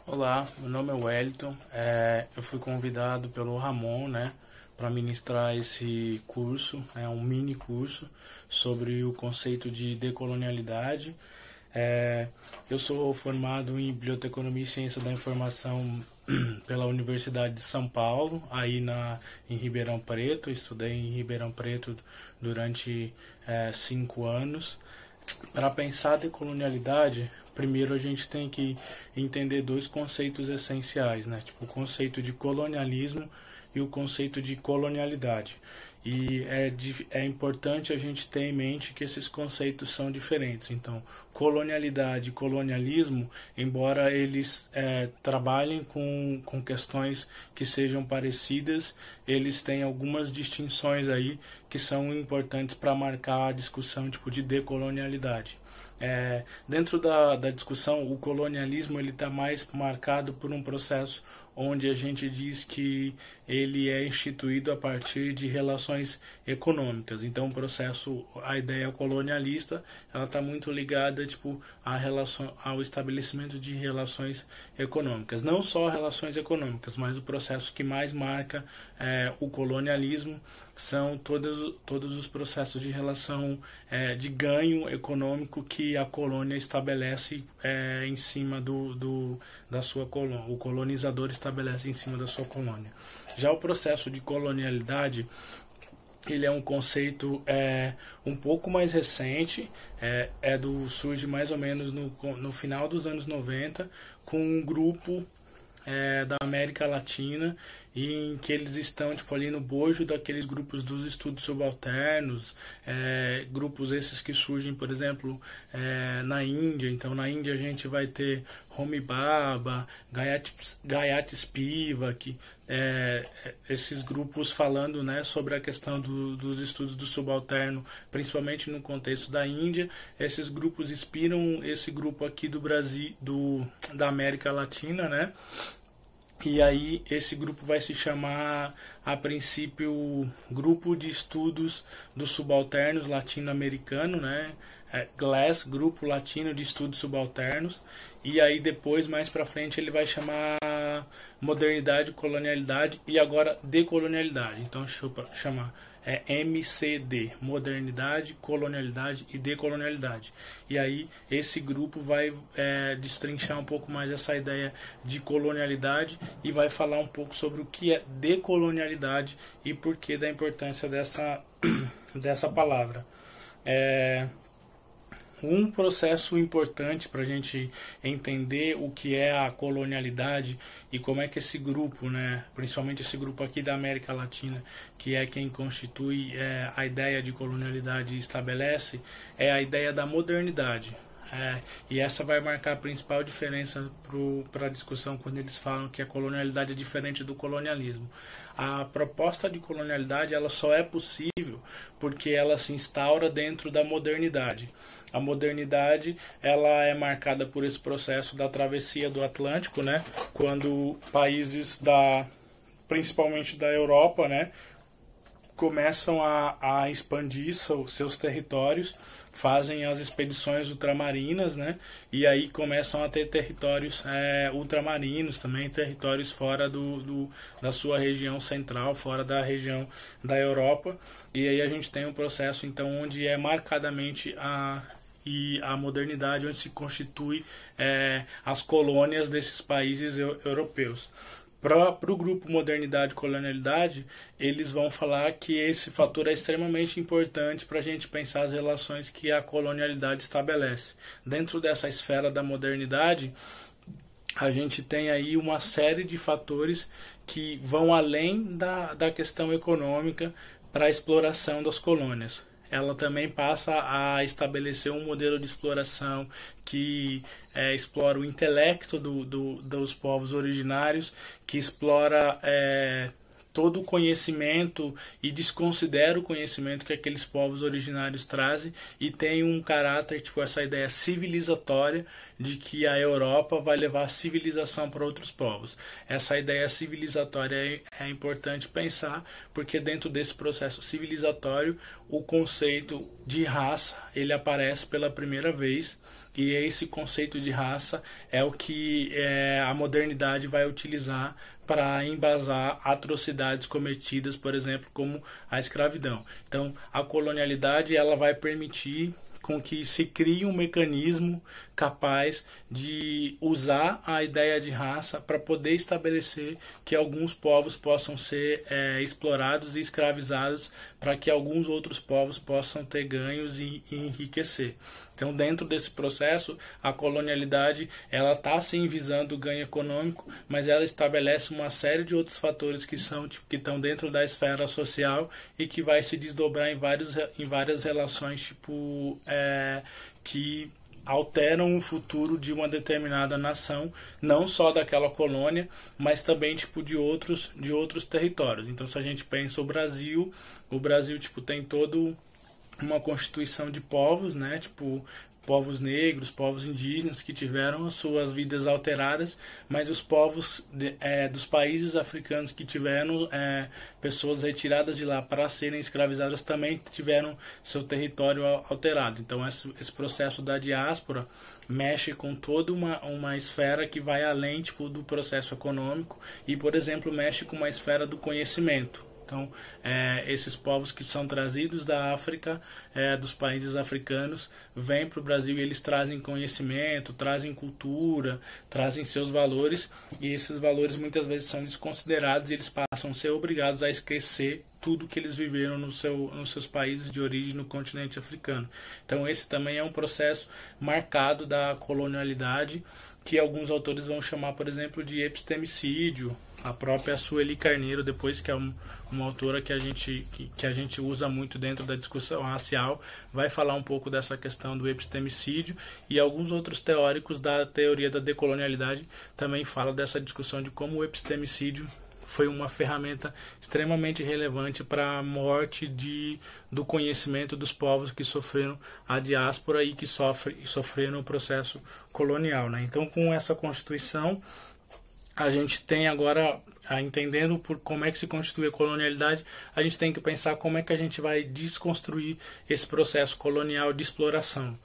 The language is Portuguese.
Olá, meu nome é Wellington. Eu fui convidado pelo Ramon, né, para ministrar esse curso, um mini curso sobre o conceito de decolonialidade. Eu sou formado em Biblioteconomia e Ciência da Informação pela Universidade de São Paulo, em Ribeirão Preto. Estudei em Ribeirão Preto durante 5 anos. Para pensar a decolonialidade, primeiro a gente tem que entender dois conceitos essenciais, né? Tipo, o conceito de colonialismo e o conceito de colonialidade. E é importante a gente ter em mente que esses conceitos são diferentes. Então, colonialidade e colonialismo, embora eles trabalhem com questões que sejam parecidas, eles têm algumas distinções aí que são importantes para marcar a discussão tipo de decolonialidade. Dentro da discussão, o colonialismo ele está mais marcado por um processo onde a gente diz que ele é instituído a partir de relações econômicas. Então, a ideia colonialista, ela está muito ligada tipo ao estabelecimento de relações econômicas. Não só relações econômicas, mas o processo que mais marca o colonialismo são todos os processos de relação de ganho econômico que a colônia estabelece em cima da sua colônia. O colonizador estabelece em cima da sua colônia. Já o processo de colonialidade, ele é um conceito um pouco mais recente, surge mais ou menos no final dos anos 90, com um grupo da América Latina, em que eles estão tipo, ali no bojo daqueles grupos dos estudos subalternos, grupos esses que surgem, por exemplo, na Índia. Então, na Índia a gente vai ter Homi Bhabha, Gayatri Spivak, esses grupos falando, né, sobre a questão dos estudos do subalterno, principalmente no contexto da Índia. Esses grupos inspiram esse grupo aqui do Brasil, da América Latina, né? E aí esse grupo vai se chamar, a princípio, Grupo de Estudos dos Subalternos Latino-Americano, né? GLASS, Grupo Latino de Estudos Subalternos. E aí depois, mais pra frente, ele vai chamar Modernidade, Colonialidade e agora Decolonialidade. Então deixa eu chamar MCD, Modernidade, Colonialidade e Decolonialidade. E aí esse grupo vai destrinchar um pouco mais essa ideia de colonialidade e vai falar um pouco sobre o que é decolonialidade e por que da importância dessa palavra. Um processo importante para a gente entender o que é a colonialidade e como é que esse grupo, né, principalmente esse grupo aqui da América Latina, que é quem constitui a ideia de colonialidade e estabelece, é a ideia da modernidade. E essa vai marcar a principal diferença para a discussão quando eles falam que a colonialidade é diferente do colonialismo. A proposta de colonialidade ela só é possível porque ela se instaura dentro da modernidade. A modernidade ela é marcada por esse processo da travessia do Atlântico, né? Quando países principalmente da Europa, né, começam a expandir seus territórios, fazem as expedições ultramarinas, né? E aí começam a ter territórios ultramarinos também, territórios fora da sua região central, fora da região da Europa. E aí a gente tem um processo então onde é marcadamente a modernidade, onde se constitui as colônias desses países europeus. Para o grupo Modernidade e Colonialidade, eles vão falar que esse fator é extremamente importante para a gente pensar as relações que a colonialidade estabelece. Dentro dessa esfera da modernidade, a gente tem aí uma série de fatores que vão além da questão econômica para a exploração das colônias. Ela também passa a estabelecer um modelo de exploração que explora o intelecto dos povos originários, que explora todo o conhecimento e desconsidera o conhecimento que aqueles povos originários trazem e tem um caráter, tipo essa ideia civilizatória de que a Europa vai levar civilização para outros povos. Essa ideia civilizatória é importante pensar, porque dentro desse processo civilizatório o conceito de raça ele aparece pela primeira vez, e esse conceito de raça é o que a modernidade vai utilizar para embasar atrocidades cometidas, por exemplo, como a escravidão. Então, a colonialidade ela vai permitir com que se crie um mecanismo capaz de usar a ideia de raça para poder estabelecer que alguns povos possam ser explorados e escravizados, para que alguns outros povos possam ter ganhos e enriquecer. Então, dentro desse processo, a colonialidade ela está sim visando o ganho econômico, mas ela estabelece uma série de outros fatores que estão dentro da esfera social e que vai se desdobrar em várias relações que alteram o futuro de uma determinada nação, não só daquela colônia, mas também de outros territórios. Então, se a gente pensa o Brasil tem todo uma constituição de povos, né? Povos negros, povos indígenas que tiveram as suas vidas alteradas, mas os povos dos países africanos que tiveram pessoas retiradas de lá para serem escravizadas também tiveram seu território alterado. Então esse processo da diáspora mexe com toda uma esfera que vai além do processo econômico e, por exemplo, mexe com uma esfera do conhecimento. Então, esses povos que são trazidos da África, dos países africanos, vêm para o Brasil e eles trazem conhecimento, trazem cultura, trazem seus valores, e esses valores muitas vezes são desconsiderados e eles passam a ser obrigados a esquecer tudo que eles viveram nos seus países de origem no continente africano. Então esse também é um processo marcado da colonialidade, que alguns autores vão chamar, por exemplo, de epistemicídio. A própria Sueli Carneiro, depois, que é uma autora que a gente usa muito dentro da discussão racial, vai falar um pouco dessa questão do epistemicídio, e alguns outros teóricos da teoria da decolonialidade também falam dessa discussão de como o epistemicídio foi uma ferramenta extremamente relevante para a morte do conhecimento dos povos que sofreram a diáspora e que sofreram o processo colonial, né? Então, com essa Constituição, a gente tem agora, entendendo por como é que se constitui a colonialidade, a gente tem que pensar como é que a gente vai desconstruir esse processo colonial de exploração.